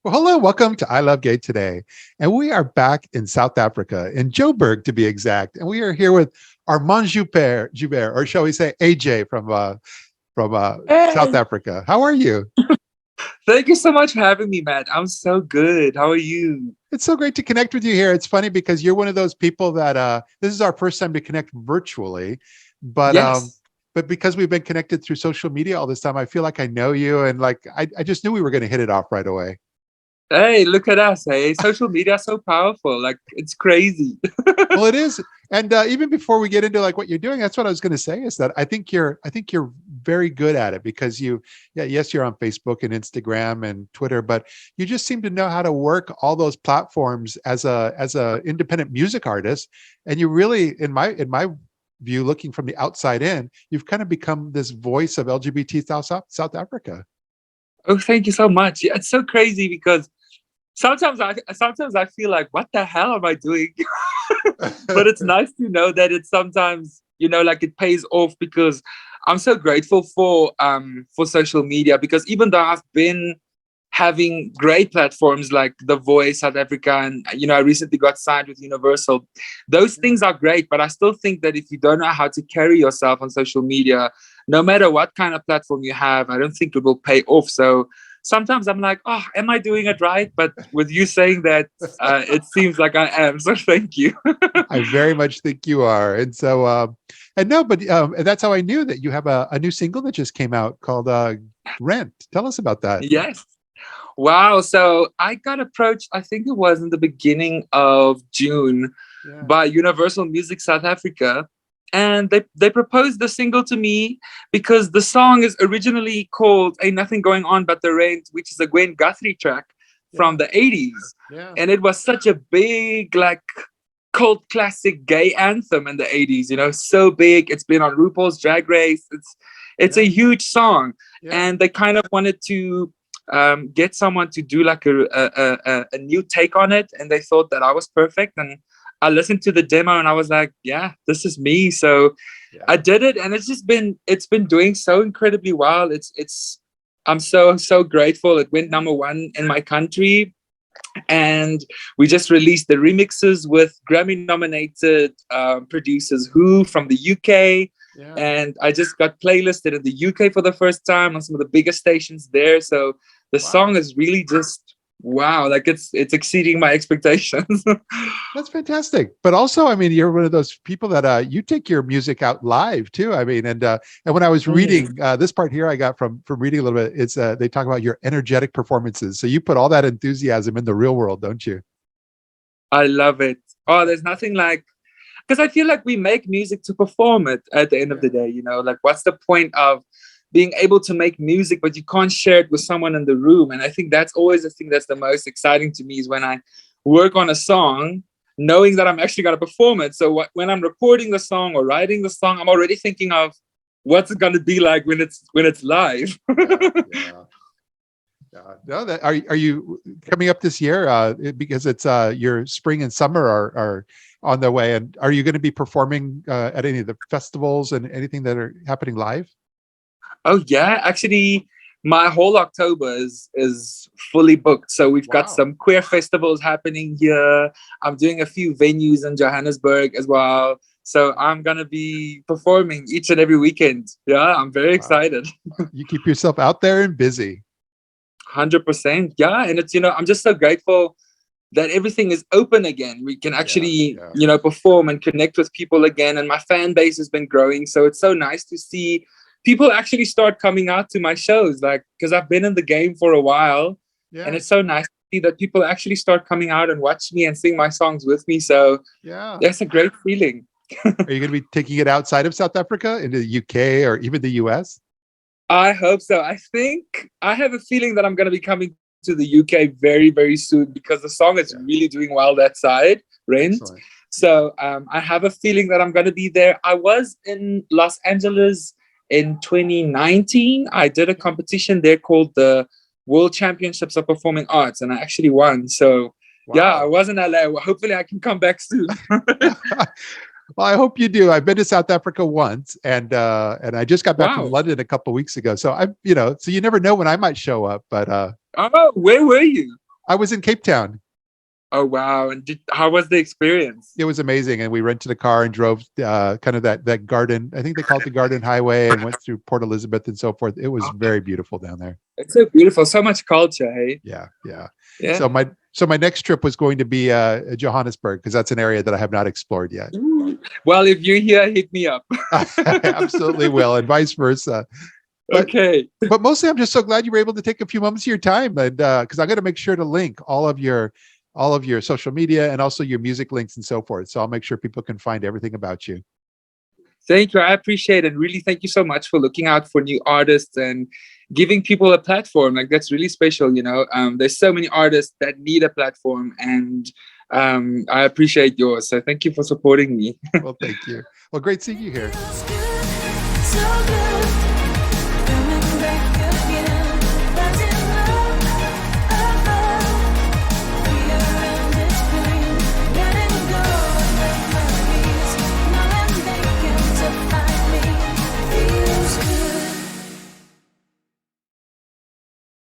Well, hello, welcome to I Love Gay today. And we are back in South Africa, in Joburg to be exact. And we are here with Armand Joubert, or shall we say AJ from South Hey, Africa. How are you? thank you so much for having me, Matt. I'm so good. How are you? It's so great to connect with you here. It's funny because you're one of those people that this is our first time to connect virtually, but um, Yes. but because we've been connected through social media all this time, I feel like I know you, and like I just knew we were going to hit it off right away. Hey, look at us. Hey, social media is so powerful. Like, it's crazy. Well, it is, and even before we get into like what you're doing, that's what I was going to say is that I think you're very good at it because yeah, yes, you're on Facebook and Instagram and Twitter, but you just seem to know how to work all those platforms as a independent music artist, and you really, in my view, looking from the outside in, you've kind of become this voice of LGBT South Africa. Oh, thank you so much. Yeah, it's so crazy because sometimes I feel like, what the hell am I doing? But it's nice to know that it's sometimes, like it pays off because I'm so grateful for social media because even though I've been having great platforms like The Voice South Africa, and I recently got signed with Universal. Those Yeah. things are great, but I still think that if you don't know how to carry yourself on social media, no matter what kind of platform you have, I don't think it will pay off. So sometimes I'm like, oh, am I doing it right? But with you saying that, it seems like I am. So thank you. I very much think you are. And so, and no, but and that's how I knew that you have a new single that just came out called Rent. Tell us about that. Yes. Wow. So I got approached, I think it was in the beginning of June Yeah. by Universal Music South Africa. And they proposed the single to me because the song is originally called Ain't Nothing Going On But the Rent, which is a Gwen Guthrie track from Yeah. the 80s. Yeah. And it was such a big, like, cult classic gay anthem in the 80s, so big. It's been on RuPaul's Drag Race. It's a Yeah. huge song. Yeah. And they kind of wanted to get someone to do like a new take on it, and they thought that I was perfect. And I listened to the demo, and I was like, yeah, this is me. So I Yeah. did it, and it's been doing so incredibly well. It's I'm so grateful. It went number one in my country, and we just released the remixes with Grammy nominated producers Who from the UK. Yeah. And I just got playlisted in the UK for the first time on some of the biggest stations there. So the Wow. song is really just wow, like it's exceeding my expectations. That's fantastic. But also, I mean, you're one of those people that you take your music out live too. I mean, and when I was reading Mm, this part here, I got from reading a little bit. It's they talk about your energetic performances. So you put all that enthusiasm in the real world, don't you? I love it. Oh, there's nothing like, because I feel like we make music to perform it at the end of the Yeah. day, like what's the point of being able to make music but you can't share it with someone in the room? And I think that's always the thing that's the most exciting to me is when I work on a song knowing that I'm actually going to perform it. So when I'm recording the song or writing the song, I'm already thinking of what's it going to be like when it's live. Yeah. Yeah. Yeah. No, that are you coming up this year? Because it's your spring and summer are on their way. And are you going to be performing at any of the festivals and anything that are happening live? Oh yeah, actually, my whole October is fully booked. So we've got Wow. some queer festivals happening here. I'm doing a few venues in Johannesburg as well. So I'm gonna be performing each and every weekend. Yeah, I'm very Wow. excited. You keep yourself out there and busy. 100%. Yeah, and it's I'm just so grateful that everything is open again. We can Yeah. actually, Yeah. perform and connect with people again. And my fan base has been growing. So it's so nice to see people actually start coming out to my shows. Like, because I've been in the game for a while. And Yeah. it's so nice to see that people actually start coming out and watch me and sing my songs with me. So Yeah. that's a great feeling. Are you going to be taking it outside of South Africa into the UK or even the US? I hope so. I think I have a feeling that I'm going to be coming to the UK very, very soon because the song is Yeah. really doing well that side, Rent. Excellent. So I have a feeling that I'm going to be there. I was in Los Angeles in 2019. I did a Okay. competition there called the World Championships of Performing Arts, and I actually won. So yeah, I Wow. was in LA. Hopefully, I can come back soon. Well, I hope you do. I've been to South Africa once, and I just got back from Wow. London a couple of weeks ago. So I, so you never know when I might show up. But Oh, where were you? I was in Cape Town. Oh wow! And how was the experience? It was amazing, and we rented a car and drove kind of that garden. I think they call it the Garden Highway, and went through Port Elizabeth and so forth. It was Oh, very beautiful down there. it's so beautiful, so much culture. Hey, Yeah, yeah. yeah. So my next trip was going to be Johannesburg, because that's an area that I have not explored yet. Ooh. Well, if you're here, hit me up. I absolutely will, and vice versa. But Okay. but mostly, I'm just so glad you were able to take a few moments of your time, and because I'm going to make sure to link all of your social media and also your music links and so forth. So I'll make sure people can find everything about you. Thank you. I appreciate it. Really, thank you so much for looking out for new artists and giving people a platform. Like, that's really special. There's so many artists that need a platform, and I appreciate yours. So thank you for supporting me. Well, thank you. Well, great seeing you here.